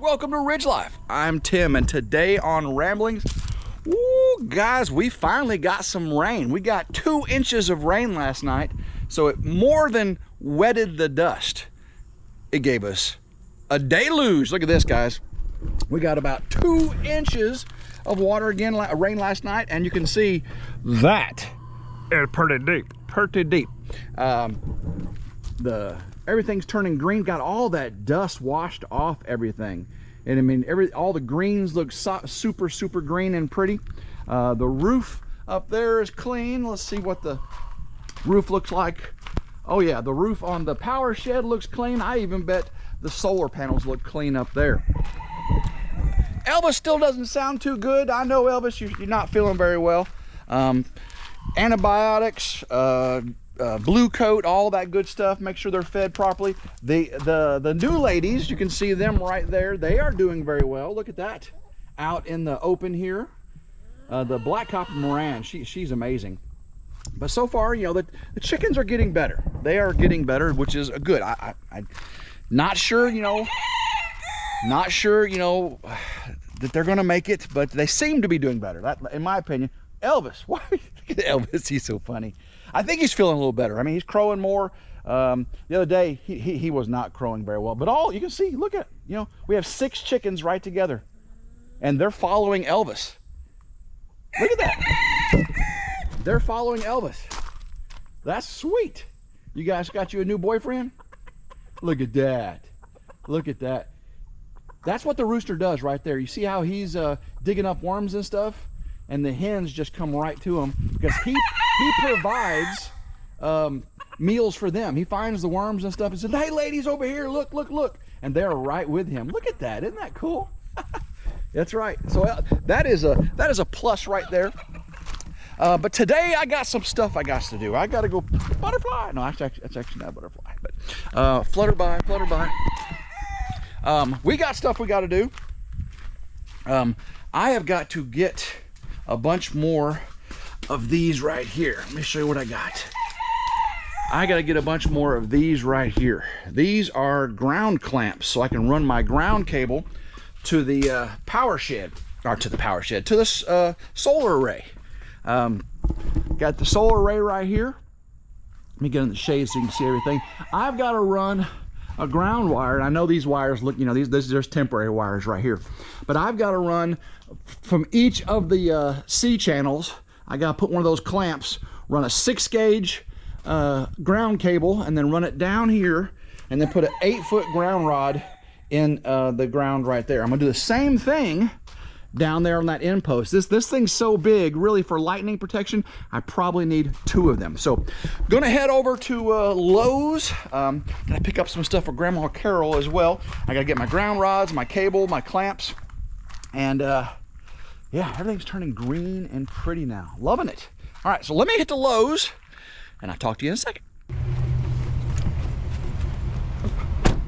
Welcome to Ridge Life. I'm Tim, and today on Ramblings, guys, we finally got some rain. We got 2 inches of rain last night, so it more than wetted the dust. It gave us a deluge. Look at this, guys. We got about 2 inches of water again, rain last night, and you can see that it's pretty deep. Everything's turning green. Got all that dust washed off everything, and I mean all the greens look super green and pretty. The roof up there is clean. Let's see what the roof looks like. Oh yeah, the roof on the power shed looks clean. I even bet the solar panels look clean up there. Elvis still doesn't sound too good. I know, Elvis, you're not feeling very well. Antibiotics, blue coat, all that good stuff. Make sure they're fed properly. The new ladies, you can see them right there. They are doing very well. Look at that, out in the open here. The black copper Moran, she's amazing. But so far, you know, the chickens are getting better. They are getting better, which is good. I'm not sure, you know, that they're going to make it, but they seem to be doing better. That, in my opinion. Elvis, why? Look at Elvis. He's so funny. I think he's feeling a little better. I mean, he's crowing more. The other day, he was not crowing very well. But all you can see, look at, you know, we have 6 chickens right together, and they're following Elvis. Look at that. They're following Elvis. That's sweet. You guys got you a new boyfriend? Look at that. Look at that. That's what the rooster does right there. You see how he's digging up worms and stuff? And the hens just come right to him because he provides meals for them. He finds the worms and stuff and says, "Hey, ladies, over here, look." And they're right with him. Look at that. Isn't that cool? That's right. So that is a plus right there. But today I got some stuff I got to do. I got to go butterfly. No, that's actually not butterfly, but flutterby. We got stuff we got to do. I have got to get a bunch more of these right here. Let me show you what I got. I got to get a bunch more of these right here. These are ground clamps, so I can run my ground cable to the power shed, or to the solar array. Got the solar array right here. Let me get in the shade so you can see everything. I've got to run a ground wire, and I know these wires look, you know, there's temporary wires right here, but I've got to run from each of the C channels. I got to put one of those clamps, run a 6 gauge ground cable, and then run it down here, and then put an 8-foot ground rod in the ground right there. I'm gonna do the same thing down there on that end post. This thing's so big, really, for lightning protection, I probably need 2 of them. So gonna head over to Lowe's. Gonna pick up some stuff for Grandma Carol as well. I gotta get my ground rods, my cable, my clamps, and yeah, everything's turning green and pretty now. Loving it. All right, so let me hit the Lowe's, and I'll talk to you in a second.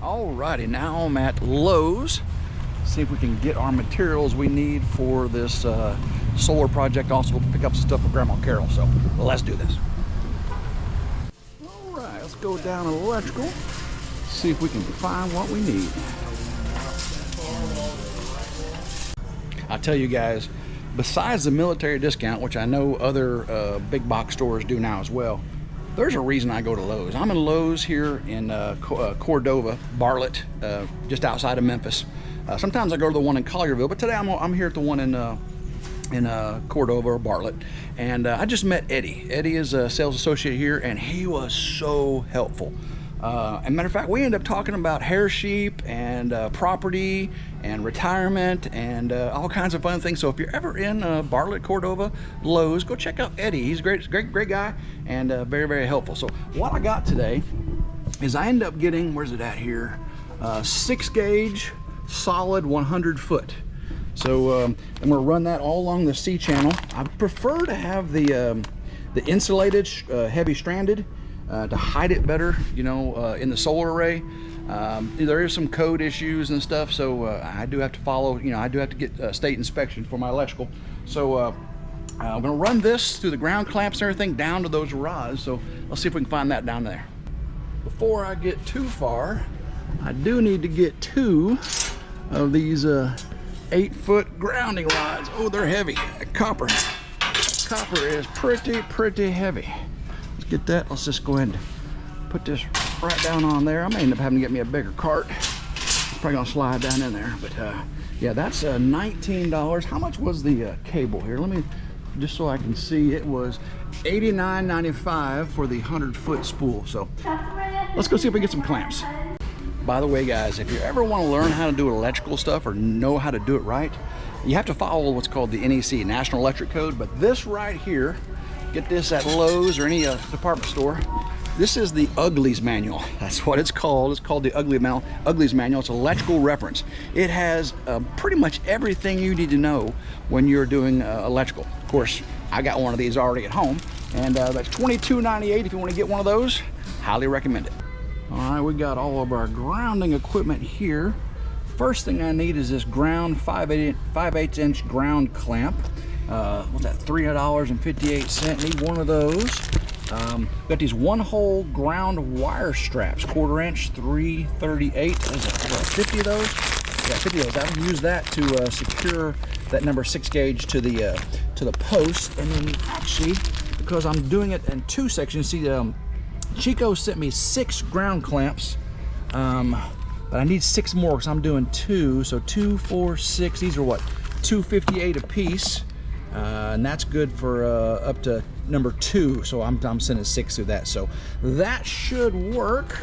Alrighty, now I'm at Lowe's. See if we can get our materials we need for this solar project. Also, we'll pick up some stuff for Grandma Carol. So let's do this. All right, let's go down to electrical. See if we can find what we need. I'll tell you guys, besides the military discount, which I know other big box stores do now as well, there's a reason I go to Lowe's. I'm in Lowe's here in Cordova, Bartlett, just outside of Memphis. Sometimes I go to the one in Collierville, but today I'm here at the one in Cordova or Bartlett, and I just met Eddie. Eddie is a sales associate here, and he was so helpful. As a matter of fact, we ended up talking about hair sheep and property and retirement and all kinds of fun things. So if you're ever in Bartlett, Cordova, Lowe's, go check out Eddie. He's a great guy and very helpful. So what I got today is I end up getting, where's it at here? 6 gauge solid 100 foot. So I'm gonna run that all along the C channel. I prefer to have the insulated heavy stranded to hide it better, you know, in the solar array. There is some code issues and stuff, so I do have to follow, you know, I do have to get state inspection for my electrical. So I'm gonna run this through the ground clamps and everything down to those rods. So let's see if we can find that down there. Before I get too far, I do need to get to of these 8-foot grounding rods. Oh, they're heavy. Copper is pretty heavy. Let's get that. Let's just go ahead and put this right down on there. I may end up having to get me a bigger cart. It's probably gonna slide down in there, but yeah, that's $19. How much was the cable here? Let me, just so I can see, it was $89.95 for the 100-foot spool. So let's go see if we get some clamps. By the way, guys, if you ever want to learn how to do electrical stuff or know how to do it right, you have to follow what's called the NEC, National Electric Code. But this right here, get this at Lowe's or any department store. This is the Uglies Manual. That's what it's called. It's called the Uglies Manual. It's electrical reference. It has pretty much everything you need to know when you're doing electrical. Of course, I got one of these already at home, and that's $22.98 if you want to get one of those. Highly recommend it. All right, we got all of our grounding equipment here. First thing I need is this ground 5/8 inch ground clamp. What's that, $3.58? Need one of those. Got these 1-hole ground wire straps, 1/4 inch, $3.38. There's 50 of those. Yeah, 50 of those. I can use that to secure that number 6 gauge to the post. And then actually, because I'm doing it in 2 sections, see, Chico sent me 6 ground clamps, but I need 6 more because I'm doing 2. So 2, 4, 6. These are what, $2.58 a piece. And that's good for up to number 2, so I'm sending 6 through that, so that should work.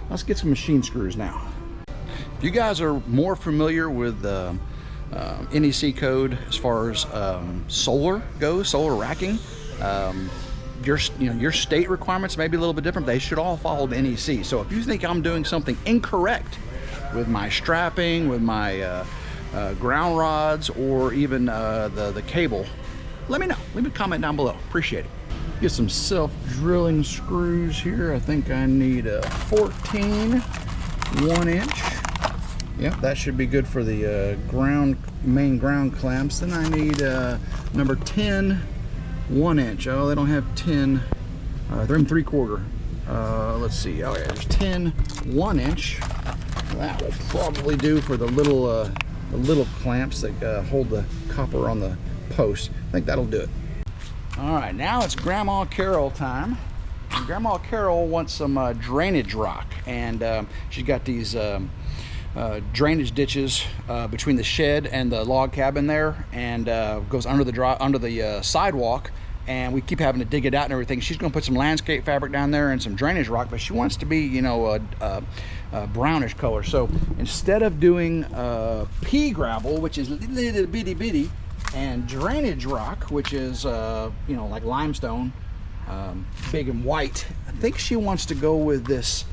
Let's get some machine screws now. If you guys are more familiar with NEC code as far as solar goes, solar racking, your state requirements may be a little bit different. They should all follow the NEC. So if you think I'm doing something incorrect with my strapping, with my ground rods, or even the cable, let me know. Leave a comment down below. Appreciate it. Get some self-drilling screws here. I think I need a 14 1-inch. Yep, that should be good for the main ground clamps. Then I need number 10 1-inch. Oh, they don't have 10. They're in 3/4. Let's see. Oh yeah, there's 10 1-inch. That will probably do for the little clamps that hold the copper on the post. I think that'll do it. All right, now it's Grandma Carol time. And Grandma Carol wants some drainage rock, and she's got these drainage ditches between the shed and the log cabin there, and goes under the sidewalk, and we keep having to dig it out and everything. She's going to put some landscape fabric down there and some drainage rock, but she wants to be, you know, a brownish color. So instead of doing pea gravel, which is little bitty, and drainage rock, which is you know, like limestone, big and white, I think she wants to go with this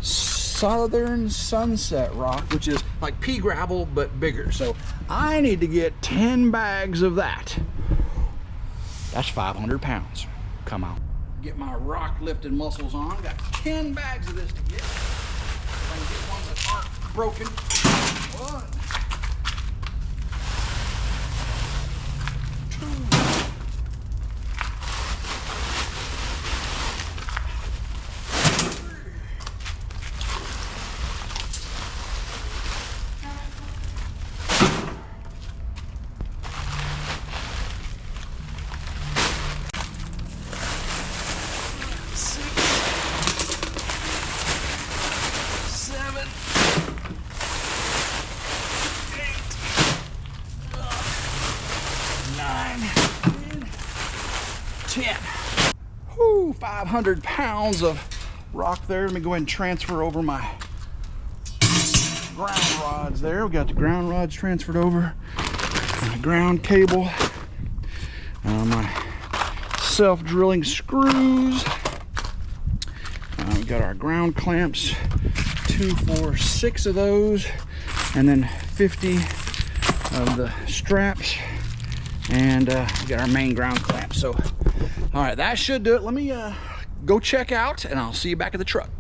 Southern Sunset rock, which is like pea gravel but bigger. So I need to get 10 bags of that. That's 500 pounds. Come on. Get my rock lifting muscles on. Got 10 bags of this to get. If I can get ones that aren't broken. 1, 2. Whoo, 500 pounds of rock there. Let me go ahead and transfer over my ground rods there. We got the ground rods transferred over, my ground cable, my self-drilling screws. We got our ground clamps, 2, 4, 6 of those, and then 50 of the straps, and we got our main ground clamp. So all right, that should do it. Let me go check out, and I'll see you back at the truck.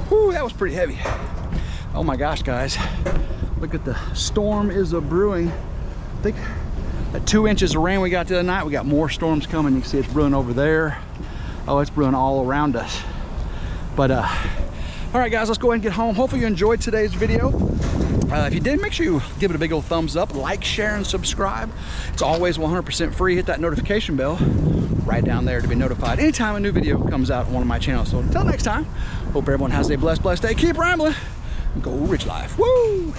Whew, that was pretty heavy. Oh my gosh, guys. Look at the storm is a brewing. I think at 2 inches of rain we got the other night, we got more storms coming. You can see it's brewing over there. Oh, it's brewing all around us. But all right, guys, let's go ahead and get home. Hopefully you enjoyed today's video. If you did, make sure you give it a big old thumbs up, like, share, and subscribe. It's always 100% free. Hit that notification bell right down there to be notified anytime a new video comes out on one of my channels. So until next time, hope everyone has a blessed day. Keep rambling and go Ridge Life. Woo!